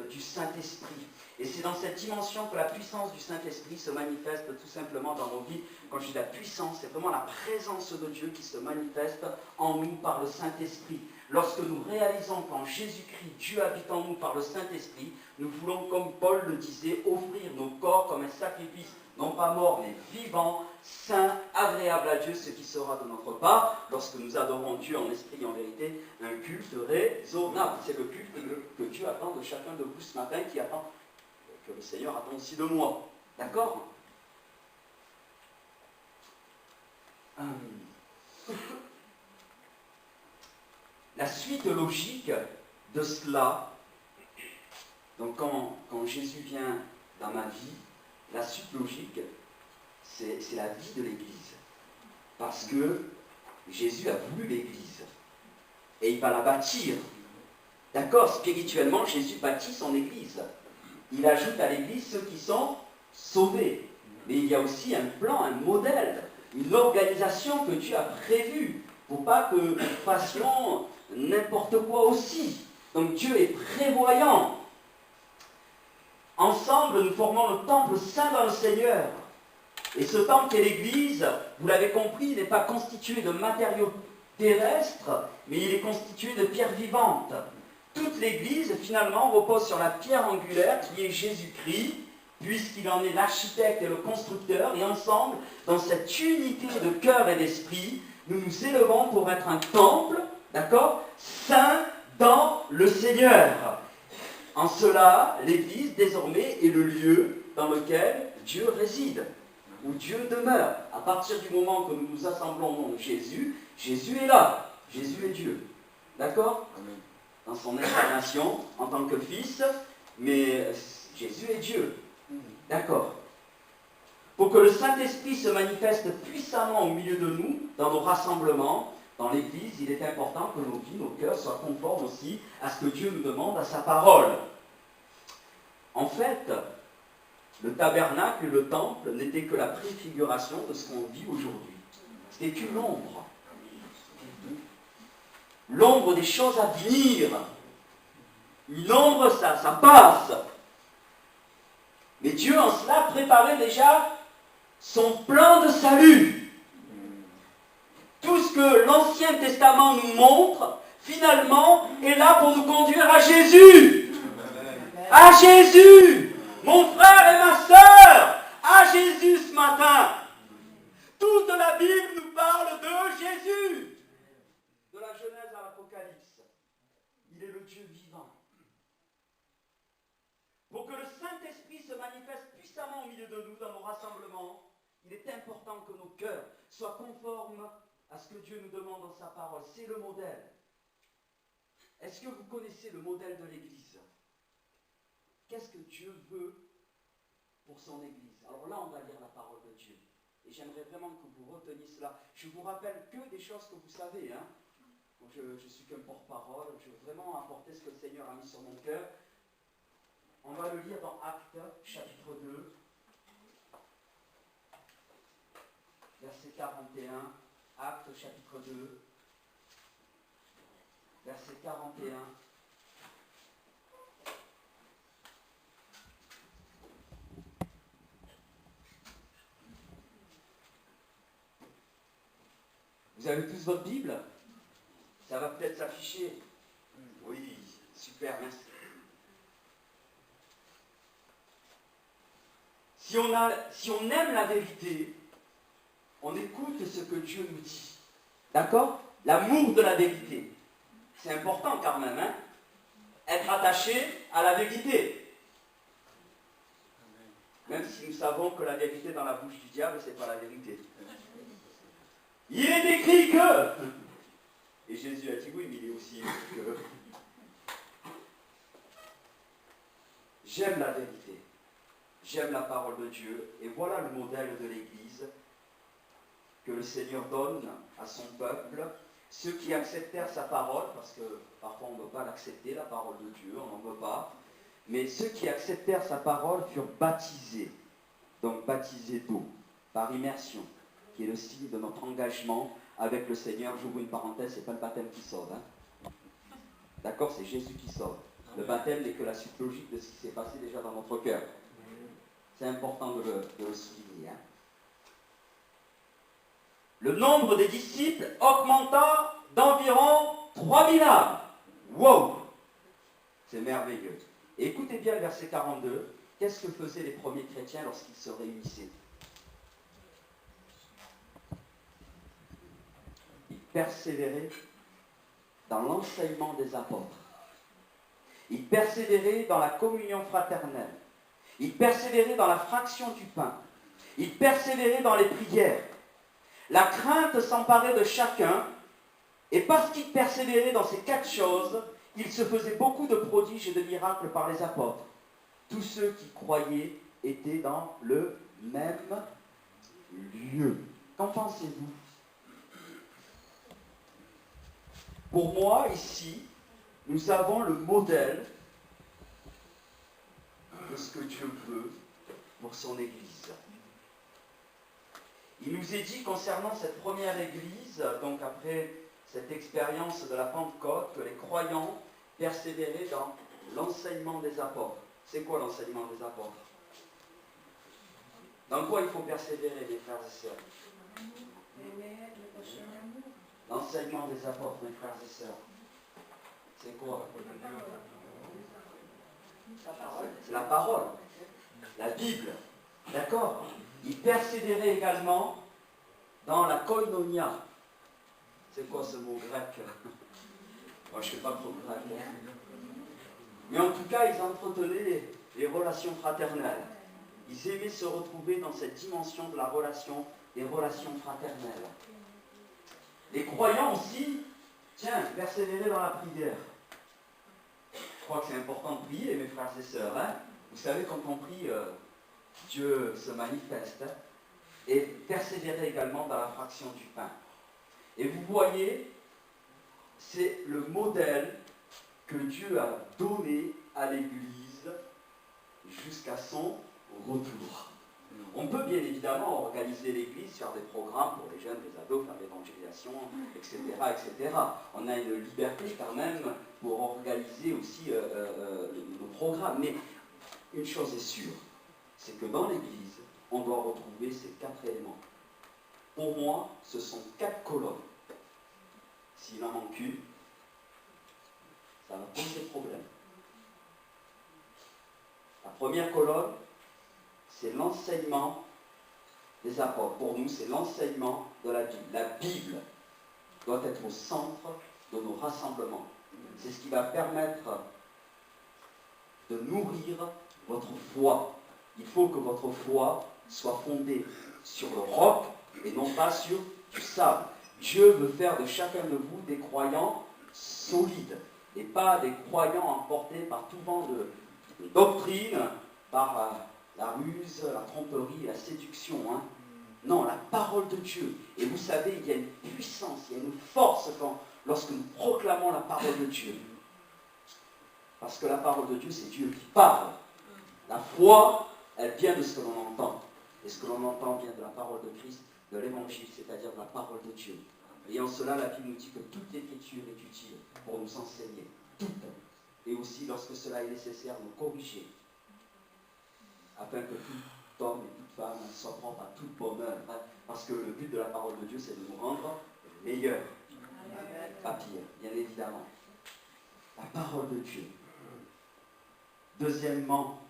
du Saint-Esprit. Et c'est dans cette dimension que la puissance du Saint-Esprit se manifeste tout simplement dans nos vies. Quand je dis la puissance, c'est vraiment la présence de Dieu qui se manifeste en nous par le Saint-Esprit. Lorsque nous réalisons qu'en Jésus-Christ, Dieu habite en nous par le Saint-Esprit, nous voulons, comme Paul le disait, offrir nos corps comme un sacrifice, non pas mort, mais vivant, saint, agréable à Dieu, ce qui sera de notre part, lorsque nous adorons Dieu en esprit et en vérité, un culte raisonnable. C'est le culte que Dieu attend de chacun de vous ce matin, qui attend, que le Seigneur attend aussi de moi. D'accord ? La suite logique de cela, donc quand Jésus vient dans ma vie, la suite logique, c'est la vie de l'Église. Parce que Jésus a voulu l'Église. Et il va la bâtir. D'accord ? Spirituellement, Jésus bâtit son Église. Il ajoute à l'Église ceux qui sont sauvés. Mais il y a aussi un plan, un modèle, une organisation que Dieu a prévue. Il ne faut pas que nous fassions n'importe quoi aussi. Donc Dieu est prévoyant. Ensemble, nous formons le temple saint dans le Seigneur. Et ce temple qu'est l'Église, vous l'avez compris, il n'est pas constitué de matériaux terrestres, mais il est constitué de pierres vivantes. Toute l'Église, finalement, repose sur la pierre angulaire qui est Jésus-Christ, puisqu'il en est l'architecte et le constructeur, et ensemble, dans cette unité de cœur et d'esprit, nous nous élevons pour être un temple, d'accord, saint dans le Seigneur. En cela, l'Église, désormais, est le lieu dans lequel Dieu réside, où Dieu demeure. À partir du moment que nous nous assemblons au nom de Jésus, Jésus est là. Jésus est Dieu. D'accord ? Dans son incarnation, en tant que Fils, mais Jésus est Dieu. D'accord. Pour que le Saint-Esprit se manifeste puissamment au milieu de nous, dans nos rassemblements, dans l'Église, il est important que nos vies, nos cœurs soient conformes aussi à ce que Dieu nous demande, à sa parole. En fait, le tabernacle et le temple n'étaient que la préfiguration de ce qu'on vit aujourd'hui. C'était qu'une ombre. L'ombre des choses à venir. Une ombre, ça passe. Mais Dieu, en cela, préparait déjà son plan de salut. Tout ce que l'Ancien Testament nous montre, finalement, est là pour nous conduire à Jésus. À Jésus. Mon frère et ma sœur, à Jésus ce matin. Toute la Bible nous parle de Jésus. De la Genèse à l'Apocalypse. Il est le Dieu vivant. Pour que le Saint-Esprit se manifeste puissamment au milieu de nous dans nos rassemblements, il est important que nos cœurs soient conformes à ce que Dieu nous demande dans sa parole. C'est le modèle. Est-ce que vous connaissez le modèle de l'Église ? Qu'est-ce que Dieu veut pour son Église? Alors là, on va lire la parole de Dieu. Et j'aimerais vraiment que vous reteniez cela. Je vous rappelle que des choses que vous savez. Hein. Je suis qu'un porte-parole. Je veux vraiment apporter ce que le Seigneur a mis sur mon cœur. On va le lire dans Actes, chapitre 2, verset 41. Actes, chapitre 2, verset 41. Vous avez tous votre Bible? Ça va peut-être s'afficher. Oui, super, merci. Si on aime la vérité, on écoute ce que Dieu nous dit. D'accord? L'amour de la vérité. C'est important quand même, hein? Être attaché à la vérité. Même si nous savons que la vérité dans la bouche du diable, ce n'est pas la vérité. Il est écrit que... Et Jésus a dit oui, mais il est aussi écrit que... J'aime la vérité. J'aime la parole de Dieu. Et voilà le modèle de l'Église que le Seigneur donne à son peuple. Ceux qui acceptèrent sa parole, parce que parfois on ne veut pas l'accepter, la parole de Dieu, on n'en veut pas. Mais ceux qui acceptèrent sa parole furent baptisés. Donc baptisés d'eau, par immersion, qui est le signe de notre engagement avec le Seigneur, j'ouvre une parenthèse, c'est pas le baptême qui sauve. Hein. D'accord, c'est Jésus qui sauve. Le baptême n'est que la suite logique de ce qui s'est passé déjà dans notre cœur. C'est important de le souligner. Hein. Le nombre des disciples augmenta d'environ 3000 âmes. Wow! C'est merveilleux. Et écoutez bien le verset 42. Qu'est-ce que faisaient les premiers chrétiens lorsqu'ils se réunissaient? Ils persévéraient dans l'enseignement des apôtres. Ils persévéraient dans la communion fraternelle. Ils persévéraient dans la fraction du pain. Ils persévéraient dans les prières. La crainte s'emparait de chacun, et parce qu'ils persévéraient dans ces 4 choses, il se faisait beaucoup de prodiges et de miracles par les apôtres. Tous ceux qui croyaient étaient dans le même lieu. Qu'en pensez-vous? Pour moi, ici, nous avons le modèle de ce que Dieu veut pour son Église. Il nous est dit concernant cette première Église, donc après cette expérience de la Pentecôte, que les croyants persévéraient dans l'enseignement des apôtres. C'est quoi l'enseignement des apôtres? Dans quoi il faut persévérer, les frères et sœurs? L'enseignement des apôtres, mes frères et sœurs. C'est quoi? C'est la parole, la Bible. D'accord? Il persévérait également dans la koinonia. C'est quoi ce mot grec? Moi, je ne sais pas trop grec. Mais en tout cas, ils entretenaient les relations fraternelles. Ils aimaient se retrouver dans cette dimension de la relation, des relations fraternelles. Les croyants aussi, tiens, persévérer dans la prière. Je crois que c'est important de prier, mes frères et sœurs. Hein. Vous savez, quand on prie, Dieu se manifeste. Hein, et persévérer également dans la fraction du pain. Et vous voyez, c'est le modèle que Dieu a donné à l'Église jusqu'à son retour. On peut bien évidemment organiser l'Église, faire des programmes pour les jeunes, les ados, faire l'évangélisation, etc., etc. On a une liberté quand même pour organiser aussi nos programmes. Mais une chose est sûre, c'est que dans l'Église, on doit retrouver ces 4 éléments. Pour moi, ce sont 4 colonnes. S'il en manque une, ça va poser problème. La première colonne, c'est l'enseignement des apôtres. Pour nous, c'est l'enseignement de la Bible. La Bible doit être au centre de nos rassemblements. C'est ce qui va permettre de nourrir votre foi. Il faut que votre foi soit fondée sur le roc et non pas sur du sable. Dieu veut faire de chacun de vous des croyants solides et pas des croyants emportés par tout vent de doctrine, par la ruse, la tromperie, la séduction. Hein. Non, la parole de Dieu. Et vous savez, il y a une puissance, il y a une force lorsque nous proclamons la parole de Dieu. Parce que la parole de Dieu, c'est Dieu qui parle. La foi, elle vient de ce que l'on entend. Et ce que l'on entend vient de la parole de Christ, de l'évangile, c'est-à-dire de la parole de Dieu. Et en cela, la Bible nous dit que toute l'écriture est utile pour nous enseigner. Toute. Et aussi, lorsque cela est nécessaire, nous corriger. Afin que tout homme et toute femme soit propre à toute bonne œuvre. Parce que le but de la parole de Dieu, c'est de nous rendre meilleurs. Pas pire, bien évidemment. La parole de Dieu. Deuxièmement,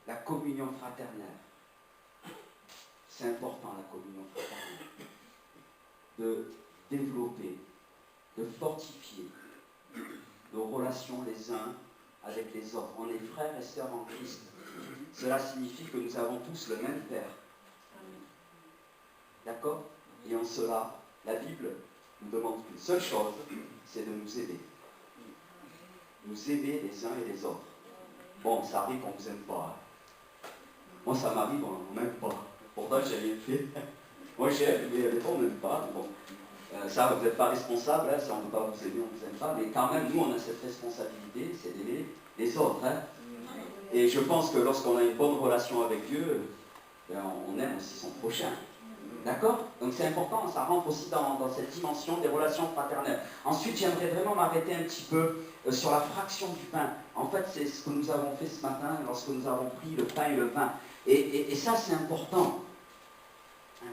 la communion fraternelle. C'est important, la communion fraternelle. De développer, de fortifier nos relations les uns avec les autres. On est frères et sœurs en Christ. Cela signifie que nous avons tous le même Père. D'accord? Et en cela, la Bible nous demande qu'une seule chose, c'est de nous aider. Nous aider les uns et les autres. Bon, ça arrive qu'on ne vous aime pas. Moi, ça m'arrive, on ne m'aime pas. Pourtant, j'ai rien fait. Moi, j'aime, mais des fois, on ne m'aime pas. Bon. Ça, vous n'êtes pas responsable, hein, si on ne peut pas vous aimer, on ne vous aime pas. Mais quand même, nous, on a cette responsabilité, c'est d'aimer les autres. Hein. Et je pense que lorsqu'on a une bonne relation avec Dieu, on aime aussi son prochain. D'accord? Donc c'est important, ça rentre aussi dans cette dimension des relations fraternelles. Ensuite, j'aimerais vraiment m'arrêter un petit peu sur la fraction du pain. En fait, c'est ce que nous avons fait ce matin lorsque nous avons pris le pain et le vin. Et ça, c'est important.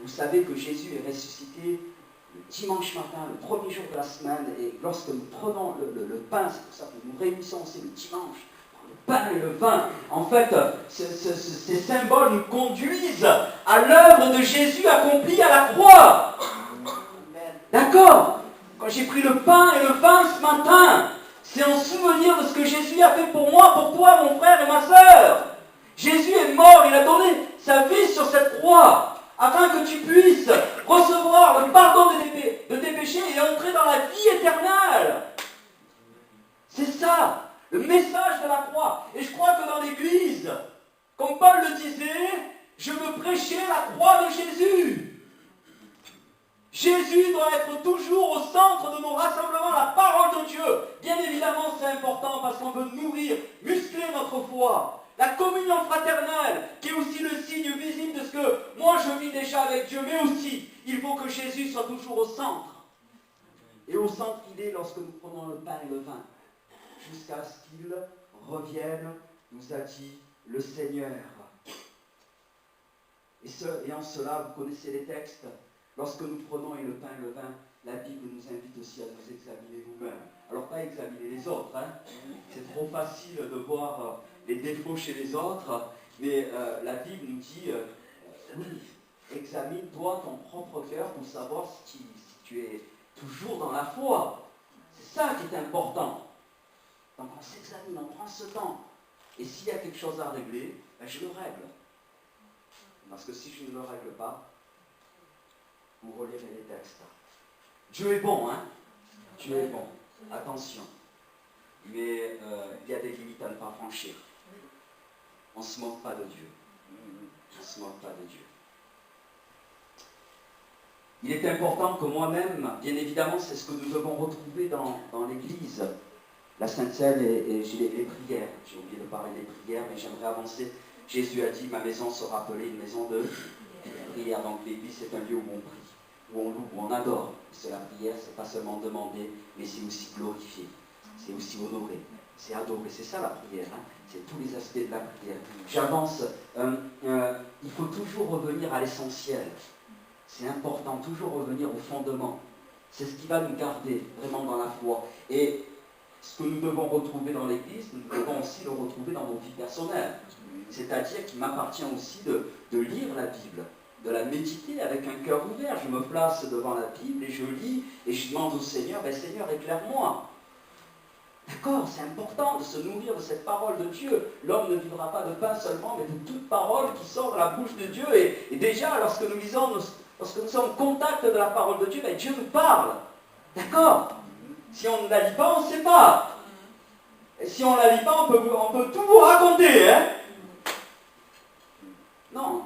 Vous savez que Jésus est ressuscité le dimanche matin, le premier jour de la semaine, et lorsque nous prenons le pain, c'est pour ça que nous nous réunissons aussi le dimanche, le pain et le vin, en fait, ces symboles nous conduisent à l'œuvre de Jésus accomplie à la croix. D'accord? Quand j'ai pris le pain et le vin ce matin, c'est en souvenir de ce que Jésus a fait pour moi, pour toi, mon frère et ma sœur. Jésus est mort, il a donné sa vie sur cette croix, afin que tu puisses recevoir le pardon de tes péchés et entrer dans la vie éternelle. C'est ça, le message de la croix. Et je crois que dans l'Église, comme Paul le disait, je veux prêcher la croix de Jésus. Jésus doit être toujours au centre de nos rassemblements, la parole de Dieu. Bien évidemment, c'est important parce qu'on veut nourrir, muscler notre foi. La communion fraternelle, qui est aussi le signe visible de ce que moi je vis déjà avec Dieu, mais aussi, il faut que Jésus soit toujours au centre. Et au centre, il est lorsque nous prenons le pain et le vin, jusqu'à ce qu'il revienne, nous a dit le Seigneur. Et en cela, vous connaissez les textes, lorsque nous prenons le pain et le vin, la Bible nous invite aussi à nous examiner nous-mêmes. Alors pas examiner les autres, hein. C'est trop facile de voir les défauts chez les autres, mais la Bible nous dit, oui, examine-toi ton propre cœur pour savoir si tu es toujours dans la foi. C'est ça qui est important. Donc on s'examine, on prend ce temps. Et s'il y a quelque chose à régler, ben je le règle. Parce que si je ne le règle pas, vous relirez les textes. Dieu est bon, hein? Dieu est bon. Attention. Mais il y a des limites à ne pas franchir. On ne se moque pas de Dieu. On ne se moque pas de Dieu. Il est important que moi-même, bien évidemment, c'est ce que nous devons retrouver dans l'Église. La Sainte Seine et les prières. J'ai oublié de parler des prières, mais j'aimerais avancer. Jésus a dit, ma maison sera appelée une maison de prière. Donc l'Église, c'est un lieu où on prie, où on loue, où on adore. C'est la prière, c'est pas seulement demander, mais c'est aussi glorifier. C'est aussi honorer. C'est adorer. C'est ça la prière. Hein. C'est tous les aspects de la prière. J'avance. Il faut toujours revenir à l'essentiel. C'est important, toujours revenir au fondement. C'est ce qui va nous garder vraiment dans la foi. Et ce que nous devons retrouver dans l'Église, nous devons aussi le retrouver dans nos vies personnelles. C'est-à-dire qu'il m'appartient aussi de lire la Bible, de la méditer avec un cœur ouvert. Je me place devant la Bible et je lis et je demande au Seigneur, ben Seigneur, éclaire-moi. D'accord, c'est important de se nourrir de cette parole de Dieu. L'homme ne vivra pas de pain seulement, mais de toute parole qui sort de la bouche de Dieu. Et déjà, lorsque nous lisons, lorsque nous sommes en contact de la parole de Dieu, ben Dieu nous parle. D'accord? Si on ne la lit pas, on ne sait pas. Et si on ne la lit pas, on peut tout vous raconter. Hein? Non.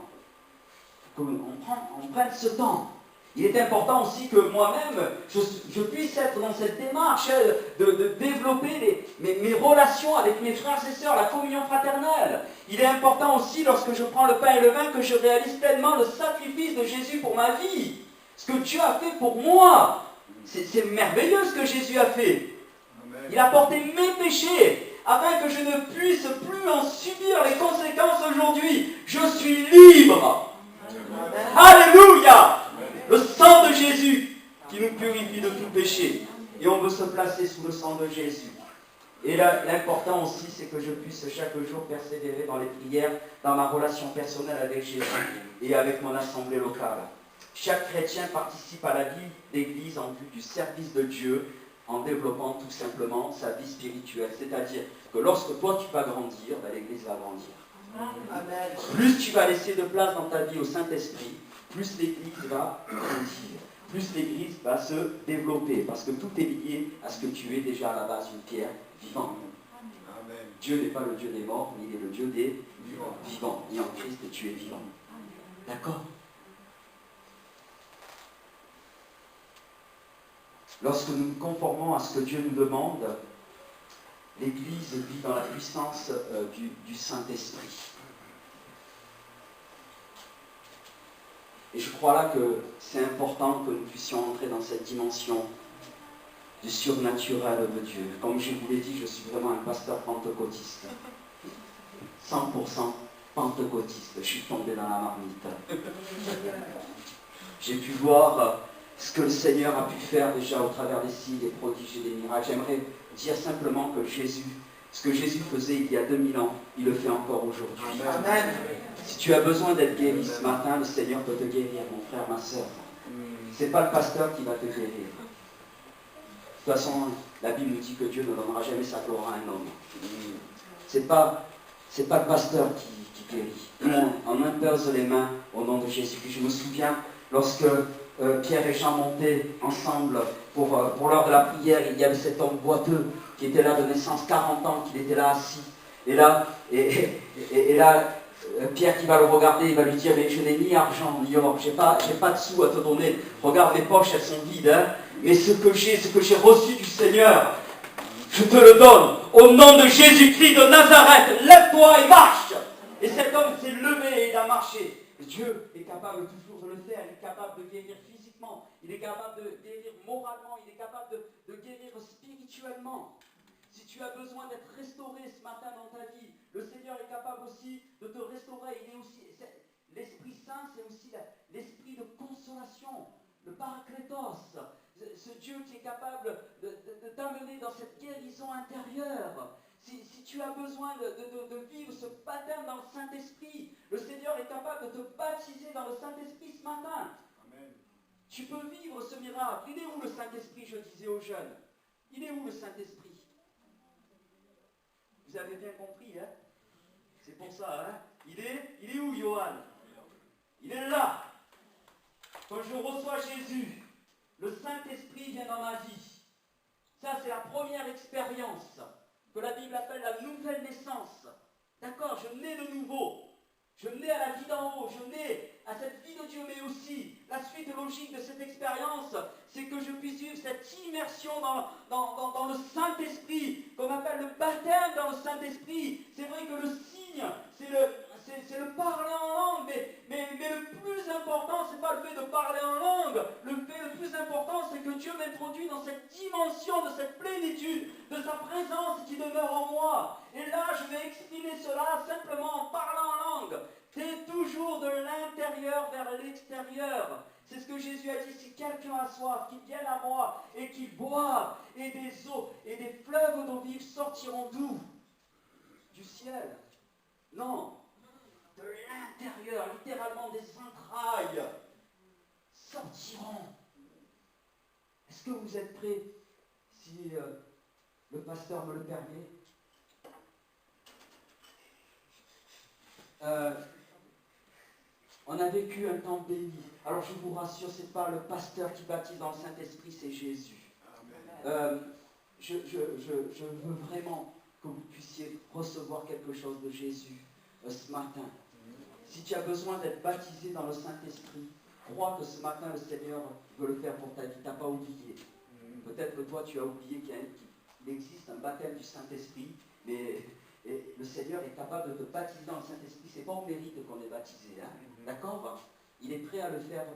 On prenne ce temps. Il est important aussi que moi-même, je puisse être dans cette démarche de développer mes relations avec mes frères et sœurs, la communion fraternelle. Il est important aussi, lorsque je prends le pain et le vin, que je réalise pleinement le sacrifice de Jésus pour ma vie. Ce que Dieu a fait pour moi. C'est merveilleux ce que Jésus a fait. Il a porté mes péchés, afin que je ne puisse plus en subir les conséquences aujourd'hui. Je suis libre. Alléluia! Le sang de Jésus qui nous purifie de tout péché. Et on veut se placer sous le sang de Jésus. Et l'important aussi, c'est que je puisse chaque jour persévérer dans les prières, dans ma relation personnelle avec Jésus et avec mon assemblée locale. Chaque chrétien participe à la vie d'Église en vue du service de Dieu, en développant tout simplement sa vie spirituelle. C'est-à-dire que lorsque toi tu vas grandir, ben, l'Église va grandir. Amen. Plus tu vas laisser de place dans ta vie au Saint-Esprit, plus l'Église va grandir, plus l'Église va se développer, parce que tout est lié à ce que tu es déjà à la base une pierre vivante. Amen. Dieu n'est pas le Dieu des morts, mais il est le Dieu des vivants. Et en Christ, tu es vivant. D'accord? Lorsque nous nous conformons à ce que Dieu nous demande, l'Église vit dans la puissance du Saint-Esprit. Et je crois là que c'est important que nous puissions entrer dans cette dimension du surnaturel de Dieu. Comme je vous l'ai dit, je suis vraiment un pasteur pentecôtiste. 100% pentecôtiste. Je suis tombé dans la marmite. J'ai pu voir ce que le Seigneur a pu faire déjà au travers des signes, des prodiges et des miracles. J'aimerais dire simplement que Jésus, ce que Jésus faisait il y a 2000 ans, il le fait encore aujourd'hui. Amen. Si tu as besoin d'être guéri ce matin, le Seigneur peut te guérir, mon frère, ma soeur. Ce n'est pas le pasteur qui va te guérir. De toute façon, la Bible nous dit que Dieu ne donnera jamais sa gloire à un homme. C'est pas le pasteur qui guérit. Nous, on impose les mains au nom de Jésus. Je me souviens, lorsque Pierre et Jean montaient ensemble pour l'heure de la prière, il y avait cet homme boiteux qui était là de naissance, 40 ans, qu'il était là assis. Et là, Pierre qui va le regarder, il va lui dire, mais je n'ai ni argent ni or, j'ai pas de sous à te donner. Regarde, mes poches, elles sont vides, hein. Mais ce que j'ai reçu du Seigneur, je te le donne. Au nom de Jésus-Christ de Nazareth, lève-toi et marche. Et cet homme s'est levé et il a marché. Dieu est capable toujours de le faire. Il est capable de guérir physiquement. Il est capable de guérir moralement. Il est capable de guérir spirituellement. Si tu as besoin d'être restauré ce matin dans ta vie, le Seigneur est capable aussi de te restaurer. L'Esprit Saint, c'est aussi l'esprit de consolation, le Paraclétos. Ce Dieu qui est capable de t'amener dans cette guérison intérieure. Si tu as besoin de vivre ce baptême dans le Saint-Esprit, le Seigneur est capable de te baptiser dans le Saint-Esprit ce matin. Amen. Tu peux vivre ce miracle. Il est où le Saint-Esprit, je disais aux jeunes? Il est où le Saint-Esprit? Vous avez bien compris, hein? C'est pour ça, hein? Il est où, Johan? Il est là. Quand je reçois Jésus, le Saint-Esprit vient dans ma vie. Ça, c'est la première expérience que la Bible appelle la nouvelle naissance. D'accord? Je nais de nouveau. Je nais à la vie d'en haut. Je nais à cette vie de Dieu, mais aussi la suite logique de cette expérience, c'est que je puisse vivre cette immersion dans le Saint-Esprit, qu'on appelle le baptême dans le Saint-Esprit. C'est vrai que le signe, c'est le parler en langue, mais le plus important, c'est pas le fait de parler en langue. Le plus important, c'est que Dieu m'introduit dans cette dimension de cette plénitude, de sa présence qui demeure en moi. Et là, je vais exprimer cela simplement en parlant en langue. C'est toujours de l'intérieur vers l'extérieur. C'est ce que Jésus a dit, si quelqu'un a soif, qu'il vienne à moi et qu'il boive, et des eaux, et des fleuves d'eau vive sortiront d'où? Du ciel. Non. De l'intérieur, littéralement des entrailles, sortiront. Est-ce que vous êtes prêts, si le pasteur me le permet? On a vécu un temps béni. Alors je vous rassure, ce n'est pas le pasteur qui baptise dans le Saint-Esprit, c'est Jésus. Je veux vraiment que vous puissiez recevoir quelque chose de Jésus ce matin. Si tu as besoin d'être baptisé dans le Saint-Esprit, crois que ce matin le Seigneur veut le faire pour ta vie. Tu n'as pas oublié. Peut-être que toi tu as oublié qu'il existe un baptême du Saint-Esprit, mais le Seigneur est capable de te baptiser dans le Saint-Esprit. Ce n'est pas au mérite qu'on est baptisé. Hein? D'accord? Il est prêt à le faire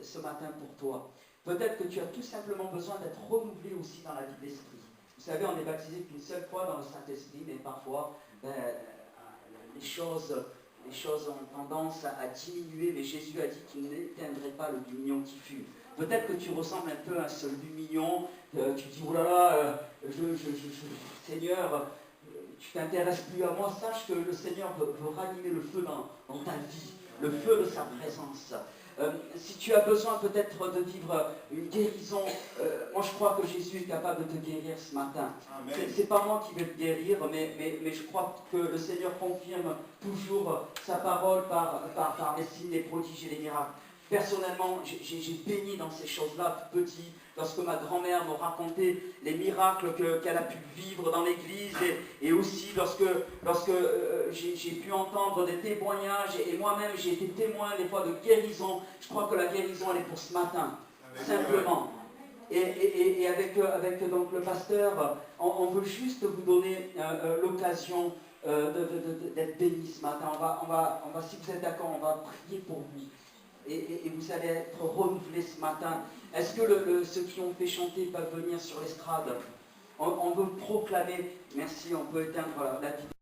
ce matin pour toi. Peut-être que tu as tout simplement besoin d'être renouvelé aussi dans la vie de l'Esprit. Vous savez, on est baptisé qu'une seule fois dans le Saint-Esprit, mais parfois, les choses ont tendance à diminuer, mais Jésus a dit qu'il n'éteindrait pas le lumignon qui fume. Peut-être que tu ressembles un peu à ce lumignon, tu dis, oh là là, Seigneur, tu t'intéresses plus à moi, sache que le Seigneur veut ranimer le feu dans ta vie, le feu de sa présence. Si tu as besoin peut-être de vivre une guérison, moi je crois que Jésus est capable de te guérir ce matin. C'est pas moi qui vais te guérir, mais je crois que le Seigneur confirme toujours sa parole par les signes, les prodiges et les miracles. Personnellement, j'ai béni dans ces choses-là tout petit, lorsque ma grand-mère me racontait les miracles qu'elle a pu vivre dans l'église, et aussi lorsque j'ai pu entendre des témoignages, et moi-même j'ai été témoin des fois de guérison. Je crois que la guérison elle est pour ce matin, simplement. Et avec donc le pasteur, on veut juste vous donner l'occasion d'être béni ce matin. On va, si vous êtes d'accord, on va prier pour vous. et vous allez être renouvelés ce matin. Est-ce que ceux qui ont fait chanter peuvent venir sur l'estrade? On veut proclamer, merci, on peut éteindre la vidéo.